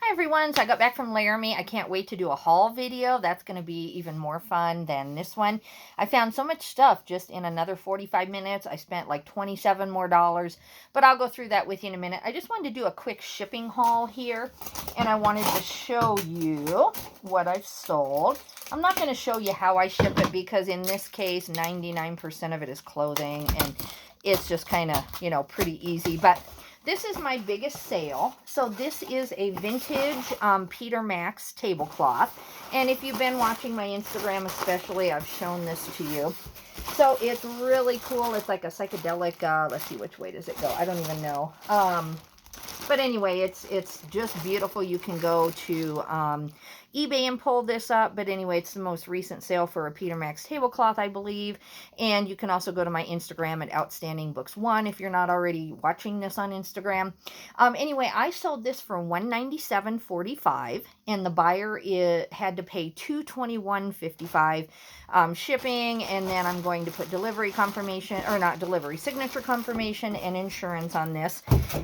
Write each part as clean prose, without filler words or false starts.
Hi everyone, so I got back from Laramie. I can't wait to do a haul video. That's going to be even more fun than this one. I found so much stuff just in another 45 minutes. I spent like $27 more, but I'll go through that with you in a minute. I just wanted to do a quick shipping haul here, and I wanted to show you what I've sold. I'm not going to show you how I ship it because in this case, 99% of it is clothing, and it's just kind of, you know, pretty easy, but this is my biggest sale. So this is a vintage Peter Max tablecloth. And if you've been watching my Instagram especially, I've shown this to you. So it's really cool. It's like a psychedelic, let's see, which way does it go? I don't even know. But anyway, it's just beautiful. You can go to eBay and pull this up. But anyway, it's the most recent sale for a Peter Max tablecloth, I believe. And you can also go to my Instagram at Outstanding Books 1 if you're not already watching this on Instagram. Anyway, I sold this for $197.45, and the buyer had to pay $221.55 shipping, and then I'm going to put delivery confirmation, or not delivery, signature confirmation and insurance on this.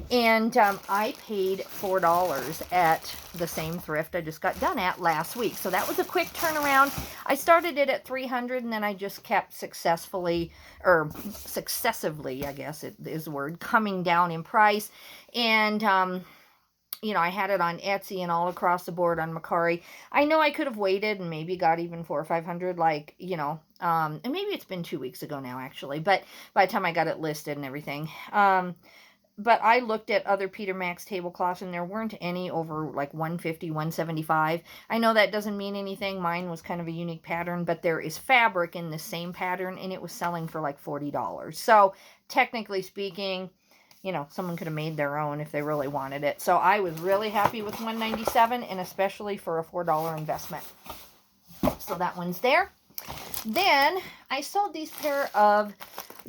And I paid $4 at the same thrift I just got done at last week. So that was a quick turnaround. I started it at $300, and then I just kept successively, I guess it is the word, coming down in price. And you know, I had it on Etsy and all across the board on Mercari. I know I could have waited and maybe got even $400 or $500, like, you know, and maybe it's been 2 weeks ago now, actually, but by the time I got it listed and everything. But I looked at other Peter Max tablecloths, and there weren't any over like $150, $175. I know that doesn't mean anything. Mine was kind of a unique pattern, but there is fabric in the same pattern, and it was selling for like $40. So technically speaking, you know, someone could have made their own if they really wanted it. So I was really happy with $197, and especially for a $4 investment. So that one's there. Then I sold these pair of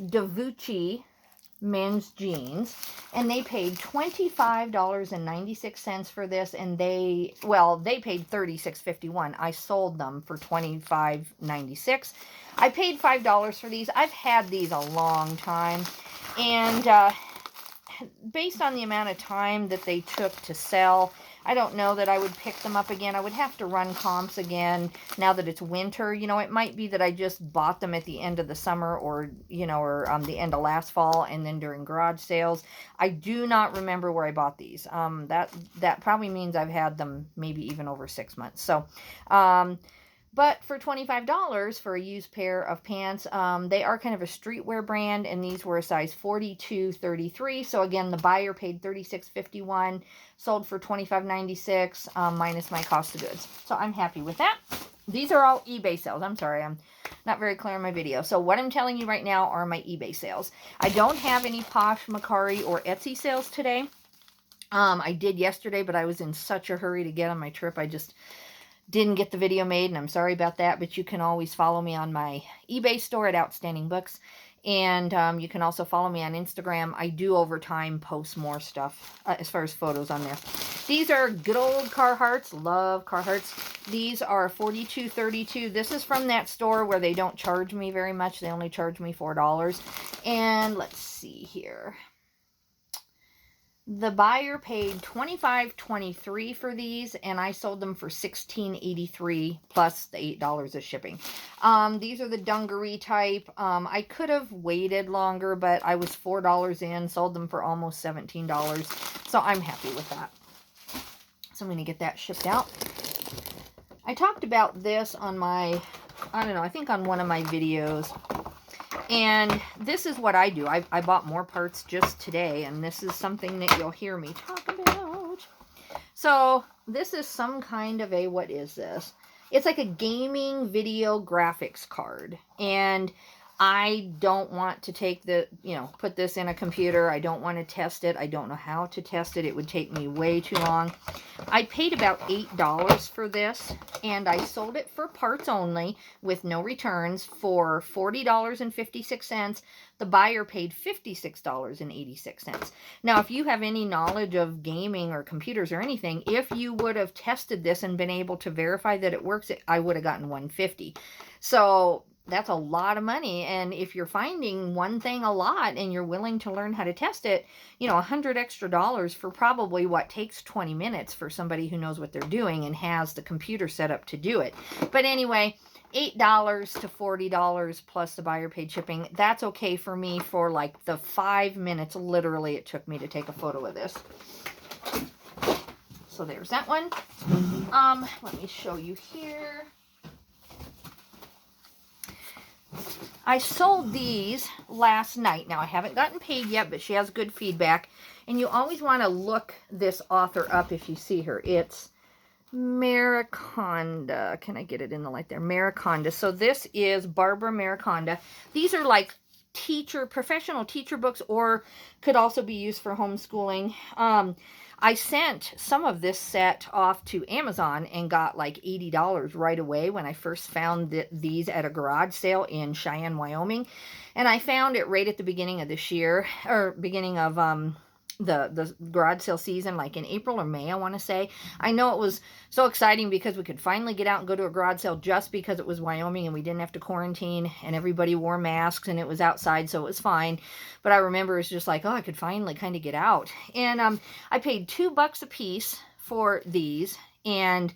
Davucci men's jeans, and they paid $25.96 for this, and they paid $36.51. I sold them for $25.96. I paid $5 for these. I've had these a long time, and based on the amount of time that they took to sell, I don't know that I would pick them up again. I would have to run comps again now that it's winter. You know, it might be that I just bought them at the end of the summer, or, you know, or the end of last fall, and then during garage sales. I do not remember where I bought these. That probably means I've had them maybe even over 6 months. So, but for $25 for a used pair of pants, they are kind of a streetwear brand, and these were a size 42-33. So again, the buyer paid $36.51, sold for $25.96 minus my cost of goods. So I'm happy with that. These are all eBay sales. I'm sorry, I'm not very clear in my video. So what I'm telling you right now are my eBay sales. I don't have any Posh, Mercari, or Etsy sales today. I did yesterday, but I was in such a hurry to get on my trip. I just didn't get the video made, and I'm sorry about that, but you can always follow me on my eBay store at Outstanding Books, and you can also follow me on Instagram. I do over time post more stuff as far as photos on there. These are good old Carhartts. Love Carhartts. These are 42.32. This is from that store where they don't charge me very much. They only charge me $4. And let's see here. The buyer paid $25.23 for these, and I sold them for $16.83 plus the $8 of shipping. These are the dungaree type. I could have waited longer, but I was $4 in, sold them for almost $17. So I'm happy with that. So I'm going to get that shipped out. I talked about this on my, I don't know, I think on one of my videos. And this is what I do. I bought more parts just today, and this is something that you'll hear me talk about. So this is some kind of a, what is this? It's like a gaming video graphics card. And I don't want to take the, you know, put this in a computer. I don't want to test it. I don't know how to test it. It would take me way too long. I paid about $8 for this, and I sold it for parts only with no returns for $40.56. The buyer paid $56.86. Now, if you have any knowledge of gaming or computers or anything, if you would have tested this and been able to verify that it works, I would have gotten $150. So that's a lot of money. And if you're finding one thing a lot and you're willing to learn how to test it, you know, $100 extra for probably what takes 20 minutes for somebody who knows what they're doing and has the computer set up to do it. But anyway, $8 to $40 plus the buyer paid shipping. That's okay for me for like the 5 minutes literally it took me to take a photo of this. So there's that one. Let me show you here. I sold these last night. Now, I haven't gotten paid yet, but she has good feedback. And you always want to look this author up if you see her. It's Mariconda. Can I get it in the light there? Mariconda. So this is Barbara Mariconda. These are like professional teacher books, or could also be used for homeschooling. I sent some of this set off to Amazon and got like $80 right away when I first found these at a garage sale in Cheyenne, Wyoming. And I found it right at the beginning of this year, or beginning of the garage sale season, like in April or May, I want to say. I know it was so exciting because we could finally get out and go to a garage sale just because it was Wyoming and we didn't have to quarantine and everybody wore masks and it was outside, so it was fine. But I remember it's just like, oh, I could finally kind of get out. And I paid $2 a piece for these, and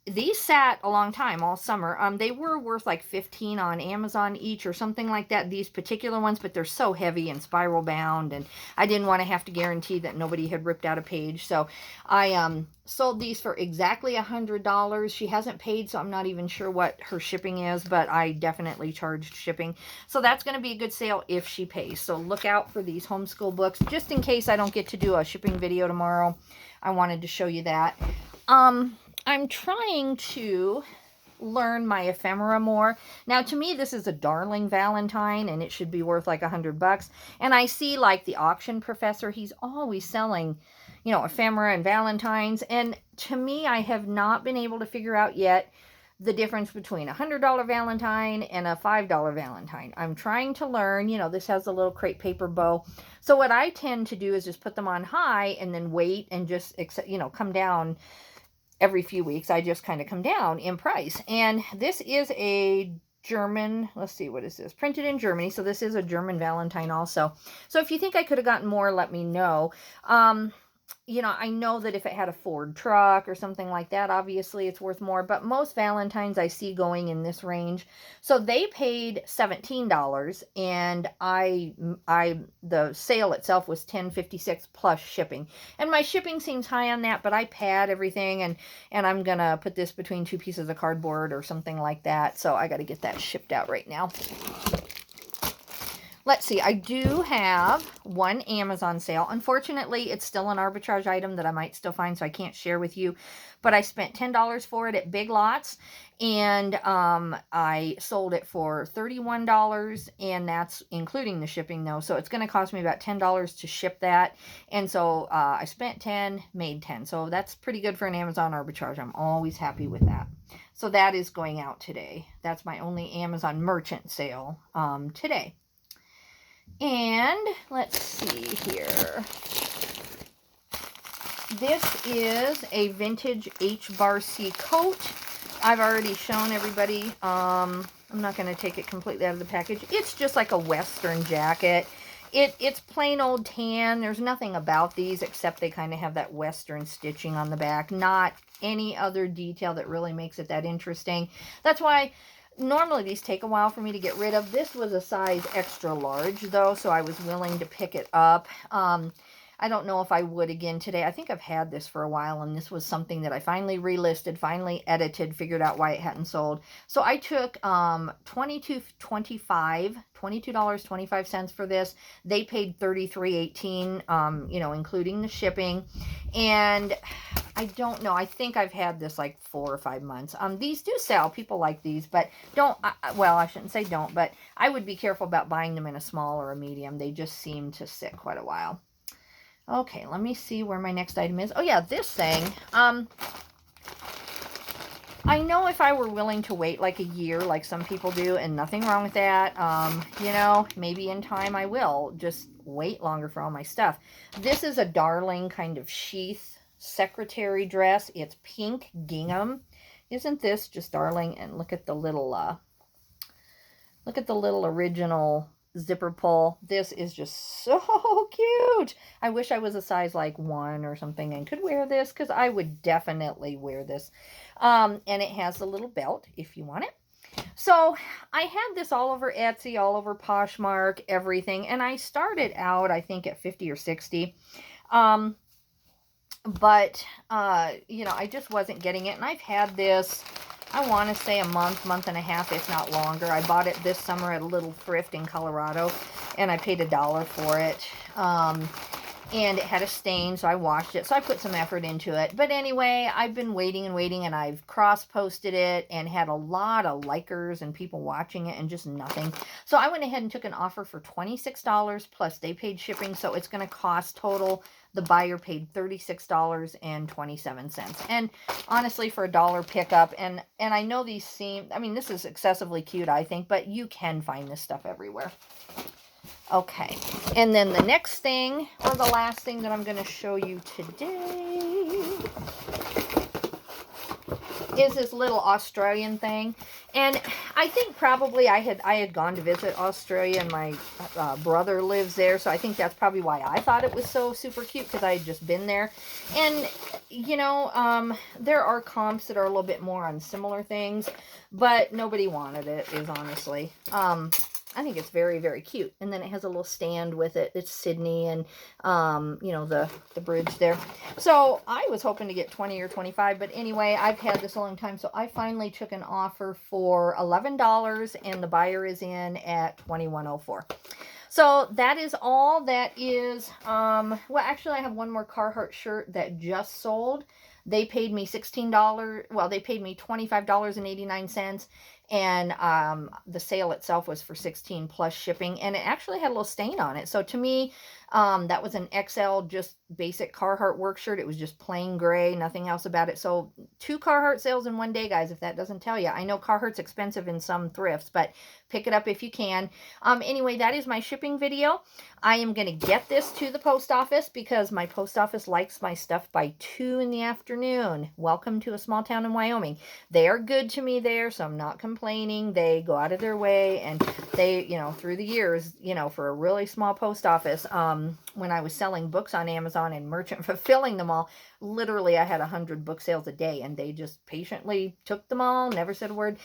these sat a long time, all summer. They were worth like $15 on Amazon each or something like that, these particular ones, but they're so heavy and spiral bound, and I didn't want to have to guarantee that nobody had ripped out a page. So I sold these for exactly $100. She hasn't paid, so I'm not even sure what her shipping is, but I definitely charged shipping. So that's going to be a good sale if she pays. So look out for these homeschool books, just in case I don't get to do a shipping video tomorrow. I wanted to show you that. I'm trying to learn my ephemera more. Now, to me, this is a darling Valentine, and it should be worth like $100. And I see like the auction professor, he's always selling, you know, ephemera and Valentines. And to me, I have not been able to figure out yet the difference between a $100 Valentine and a $5 Valentine. I'm trying to learn. You know, this has a little crepe paper bow. So what I tend to do is just put them on high and then wait and just, you know, come down every few weeks. I just kind of come down in price. And this is a German, let's see, what is this? Printed in Germany. So this is a German Valentine also. So if you think I could have gotten more, let me know. You know, I know that if it had a Ford truck or something like that, obviously it's worth more, but most Valentines I see going in this range. So they paid $17, and the sale itself was $10.56 plus shipping. And my shipping seems high on that, but I pad everything, and I'm gonna put this between 2 pieces of cardboard or something like that. So I got to get that shipped out right now. Let's see, I do have one Amazon sale. Unfortunately, it's still an arbitrage item that I might still find, so I can't share with you. But I spent $10 for it at Big Lots, and I sold it for $31, and that's including the shipping, though. So it's going to cost me about $10 to ship that. And so I spent 10, made 10. So that's pretty good for an Amazon arbitrage. I'm always happy with that. So that is going out today. That's my only Amazon merchant sale today. And let's see here. This is a vintage H-Bar-C coat. I've already shown everybody. I'm not going to take it completely out of the package. It's just like a Western jacket. It's plain old tan. There's nothing about these except they kind of have that Western stitching on the back. Not any other detail that really makes it that interesting. That's why normally these take a while for me to get rid of. This was a size extra large though, so I was willing to pick it up. I don't know if I would again today. I think I've had this for a while, and this was something that I finally relisted, finally edited, figured out why it hadn't sold. So I took $22.25 for this. They paid $33.18, you know, including the shipping. And I don't know. I think I've had this like 4 or 5 months. These do sell. People like these, but well, I shouldn't say don't, but I would be careful about buying them in a small or a medium. They just seem to sit quite a while. Okay, let me see where my next item is. Oh yeah, this thing. I know if I were willing to wait like a year, like some people do, and nothing wrong with that. You know, maybe in time I will just wait longer for all my stuff. This is a darling kind of sheath secretary dress. It's pink gingham. Isn't this just darling? And look at the little Look at the little original zipper pull. This is just so cute. I wish I was a size like 1 or something and could wear this, because I would definitely wear this. And it has the little belt if you want it. So I had this all over Etsy, all over Poshmark, everything. And I started out, I think, at 50 or 60. But you know, I just wasn't getting it. And I've had this, I want to say a month and a half, if not longer. I bought it this summer at a little thrift in Colorado, and I paid $1 for it. And it had a stain, so I washed it. So I put some effort into it. But anyway, I've been waiting and waiting, and I've cross-posted it and had a lot of likers and people watching it and just nothing. So I went ahead and took an offer for $26, plus they paid shipping. So it's going to cost total, the buyer paid $36.27. And honestly, for $1 pickup, and I know these seem, I mean, this is excessively cute, I think, but you can find this stuff everywhere. Okay, and then the next thing, or the last thing that I'm going to show you today, is this little Australian thing. And I think probably I had gone to visit Australia, and my brother lives there, so I think that's probably why I thought it was so super cute, because I had just been there. And you know, there are comps that are a little bit more on similar things, but nobody wanted it, is honestly. I think it's very, very cute. And then it has a little stand with it. It's Sydney, and, you know, the bridge there. So I was hoping to get 20 or 25. But anyway, I've had this a long time. So I finally took an offer for $11, and the buyer is in at $21.04. So that is all. That is, well, actually, I have one more Carhartt shirt that just sold. They paid me $16. Well, they paid me $25.89. And the sale itself was for $16 plus shipping, and it actually had a little stain on it. So to me, that was an XL, just basic Carhartt work shirt. It was just plain gray, nothing else about it. So 2 Carhartt sales in one day, guys, if that doesn't tell you. I know Carhartt's expensive in some thrifts, but pick it up if you can. Anyway, that is my shipping video. I am going to get this to the post office, because my post office likes my stuff by 2 in the afternoon. Welcome to a small town in Wyoming. They are good to me there, so I'm not complaining. They go out of their way, and they, you know, through the years, you know, for a really small post office, when I was selling books on Amazon and merchant fulfilling them all, literally I had 100 book sales a day, and they just patiently took them all, never said a word.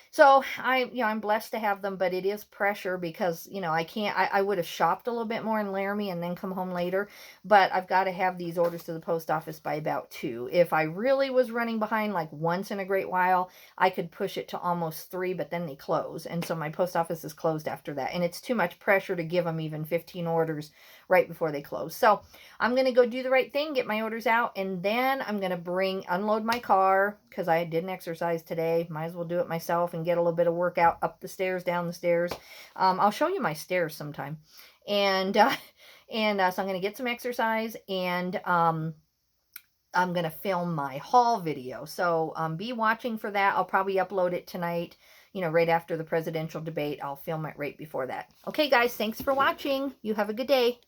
So I'm blessed to have them, but it is pressure, because, you know, I would have shopped a little bit more in Laramie and then come home later, but I've got to have these orders to the post office by about 2. If I really was running behind, like once in a great while, I could push it to almost 3, but then they close. And so my post office is closed after that. And it's too much pressure to give them even 15 orders right before they close. So I'm going to go do the right thing, get my orders out, and then I'm going to unload my car, because I didn't exercise today. Might as well do it myself and get a little bit of workout up the stairs, down the stairs. I'll show you my stairs sometime. And so I'm going to get some exercise, and I'm going to film my haul video. So be watching for that. I'll probably upload it tonight, you know, right after the presidential debate. I'll film it right before that. Okay, guys, thanks for watching. You have a good day.